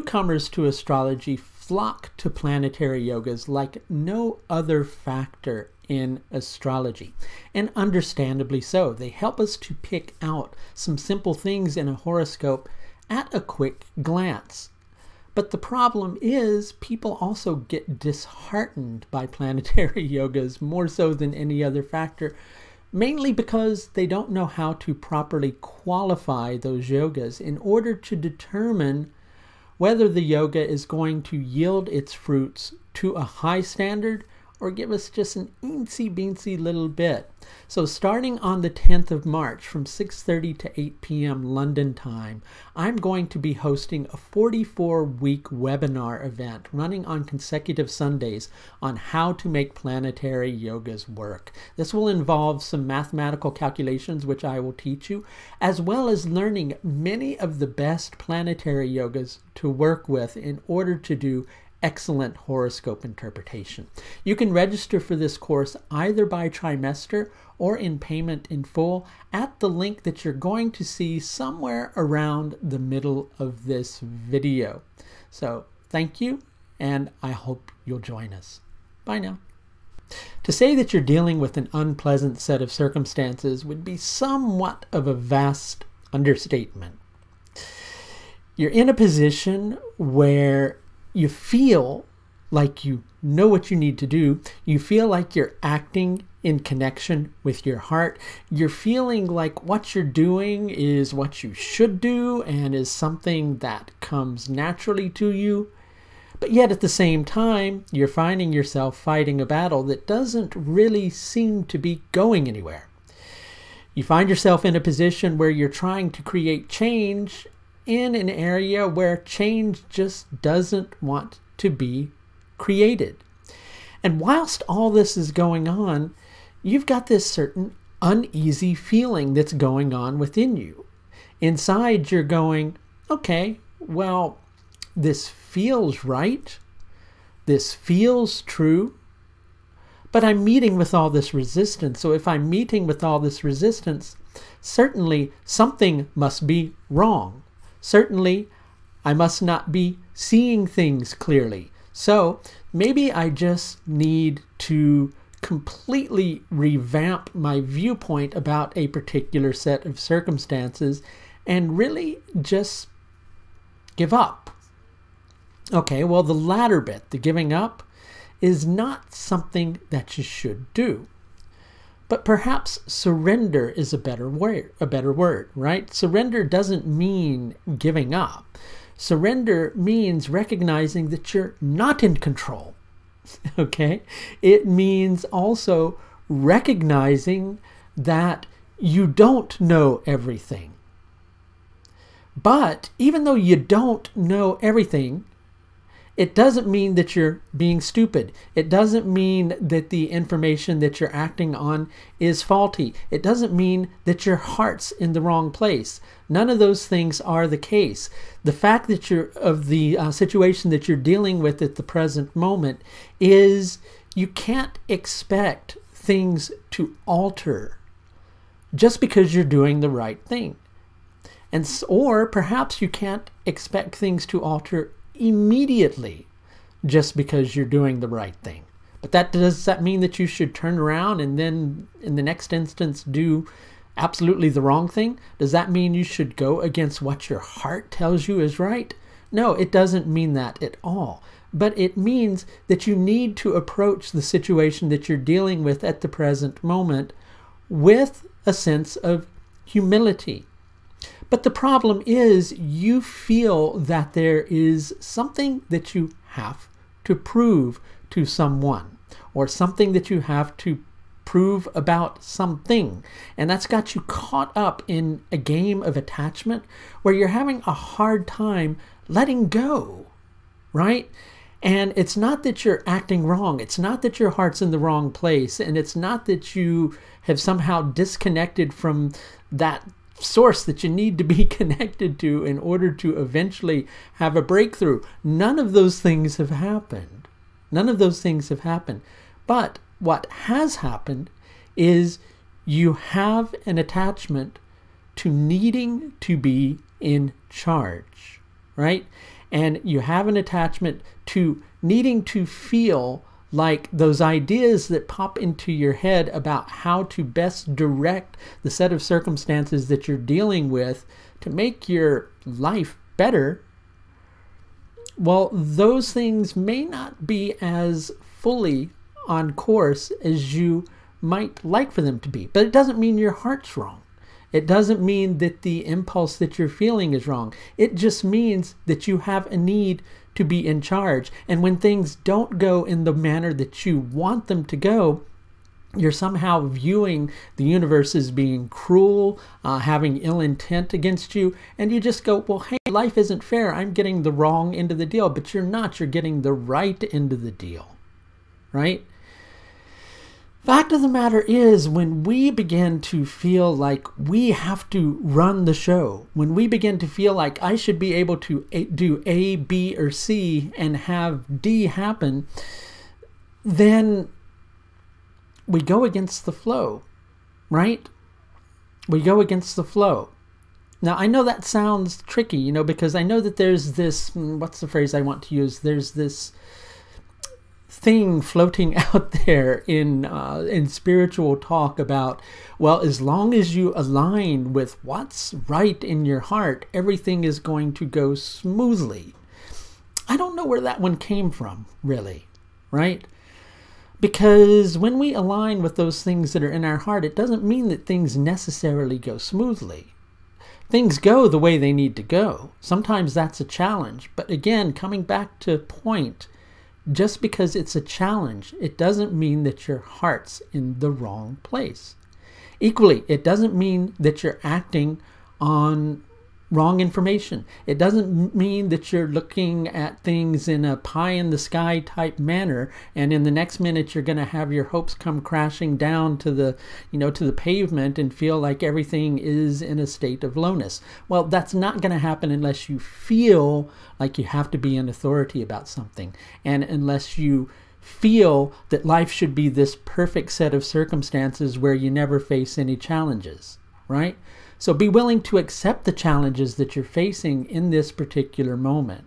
newcomers to astrology flock to planetary yogas like no other factor in astrology, and understandably so. They help us to pick out some simple things in a horoscope at a quick glance. But the problem is people also get disheartened by planetary yogas more so than any other factor, mainly because they don't know how to properly qualify those yogas in order to determine whether the yoga is going to yield its fruits to a high standard or give us just an eensy-beensy little bit. So starting on the 10th of March from 6:30 to 8 p.m. London time, I'm going to be hosting a 44-week webinar event running on consecutive Sundays on how to make planetary yogas work. This will involve some mathematical calculations, which I will teach you, as well as learning many of the best planetary yogas to work with in order to do excellent horoscope interpretation. You can register for this course either by trimester or in payment in full at the link that you're going to see somewhere around the middle of this video. So thank you, and I hope you'll join us. Bye now. To say that you're dealing with an unpleasant set of circumstances would be somewhat of a vast understatement. You're in a position where you feel like you know what you need to do. You feel like you're acting in connection with your heart. You're feeling like what you're doing is what you should do and is something that comes naturally to you. But yet at the same time, you're finding yourself fighting a battle that doesn't really seem to be going anywhere. You find yourself in a position where you're trying to create change in an area where change just doesn't want to be created. And whilst all this is going on, you've got this certain uneasy feeling that's going on within you. Inside you're going, okay, well, this feels right, this feels true, but I'm meeting with all this resistance. So if I'm meeting with all this resistance, certainly something must be wrong. Certainly, I must not be seeing things clearly. So maybe I just need to completely revamp my viewpoint about a particular set of circumstances and really just give up. Okay, well, the latter bit, the giving up, is not something that you should do. But perhaps surrender is a better word, right? Surrender doesn't mean giving up. Surrender means recognizing that you're not in control, okay? It means also recognizing that you don't know everything. But even though you don't know everything, it doesn't mean that you're being stupid. It doesn't mean that the information that you're acting on is faulty. It doesn't mean that your heart's in the wrong place. None of those things are the case. The fact that the situation that you're dealing with at the present moment is you can't expect things to alter just because you're doing the right thing. Or perhaps you can't expect things to alter immediately just because you're doing the right thing. But does that mean that you should turn around and then in the next instance do absolutely the wrong thing? Does that mean you should go against what your heart tells you is right? No, it doesn't mean that at all. But it means that you need to approach the situation that you're dealing with at the present moment with a sense of humility. But the problem is you feel that there is something that you have to prove to someone, or something that you have to prove about something. And that's got you caught up in a game of attachment where you're having a hard time letting go, right? And it's not that you're acting wrong. It's not that your heart's in the wrong place. And it's not that you have somehow disconnected from that source that you need to be connected to in order to eventually have a breakthrough. None of those things have happened. None of those things have happened. But what has happened is you have an attachment to needing to be in charge, right? and you have an attachment to needing to feel like those ideas that pop into your head about how to best direct the set of circumstances that you're dealing with to make your life better, well, those things may not be as fully on course as you might like for them to be. But it doesn't mean your heart's wrong. It doesn't mean that the impulse that you're feeling is wrong. It just means that you have a need to be in charge. And when things don't go in the manner that you want them to go, you're somehow viewing the universe as being cruel, having ill intent against you, and you just go, well, hey, life isn't fair. I'm getting the wrong end of the deal. But you're not. You're getting the right end of the deal, right? Fact of the matter is, when we begin to feel like we have to run the show, when we begin to feel like I should be able to do A, B, or C and have D happen, then we go against the flow, right? We go against the flow. Now, I know that sounds tricky, you know, because I know that there's this, what's the phrase I want to use? There's this thing floating out there in spiritual talk about, well, as long as you align with what's right in your heart, everything is going to go smoothly. I don't know where that one came from, really, right? Because when we align with those things that are in our heart, it doesn't mean that things necessarily go smoothly. Things go the way they need to go. Sometimes that's a challenge. But again, coming back to point, just because it's a challenge, it doesn't mean that your heart's in the wrong place. Equally, it doesn't mean that you're acting on wrong information. It doesn't mean that you're looking at things in a pie-in-the-sky type manner, and in the next minute you're going to have your hopes come crashing down to the, to the pavement and feel like everything is in a state of lowness. Well, that's not going to happen unless you feel like you have to be an authority about something, and unless you feel that life should be this perfect set of circumstances where you never face any challenges, right? So be willing to accept the challenges that you're facing in this particular moment.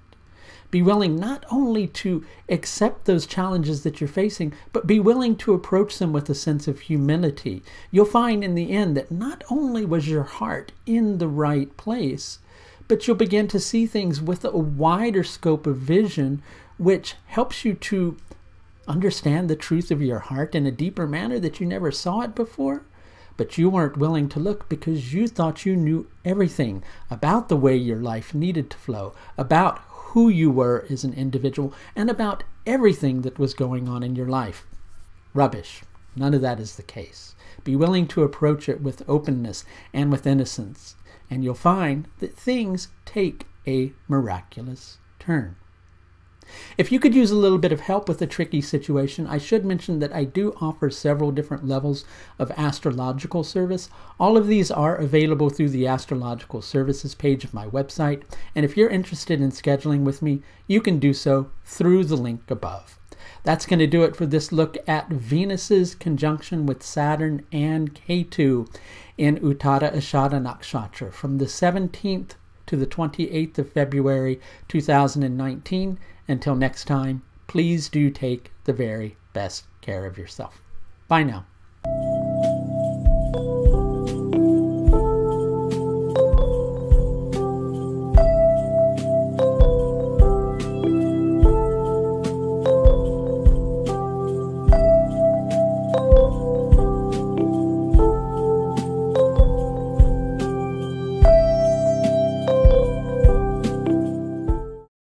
Be willing not only to accept those challenges that you're facing, but be willing to approach them with a sense of humility. You'll find in the end that not only was your heart in the right place, but you'll begin to see things with a wider scope of vision, which helps you to understand the truth of your heart in a deeper manner that you never saw it before. But you weren't willing to look because you thought you knew everything about the way your life needed to flow, about who you were as an individual, and about everything that was going on in your life. Rubbish. None of that is the case. Be willing to approach it with openness and with innocence, and you'll find that things take a miraculous turn. If you could use a little bit of help with a tricky situation, I should mention that I do offer several different levels of astrological service. All of these are available through the astrological services page of my website, and if you're interested in scheduling with me, you can do so through the link above. That's going to do it for this look at Venus's conjunction with Saturn and Ketu in Uttara Ashadha Nakshatra from the 17th to the 28th of February 2019. Until next time, please do take the very best care of yourself. Bye now.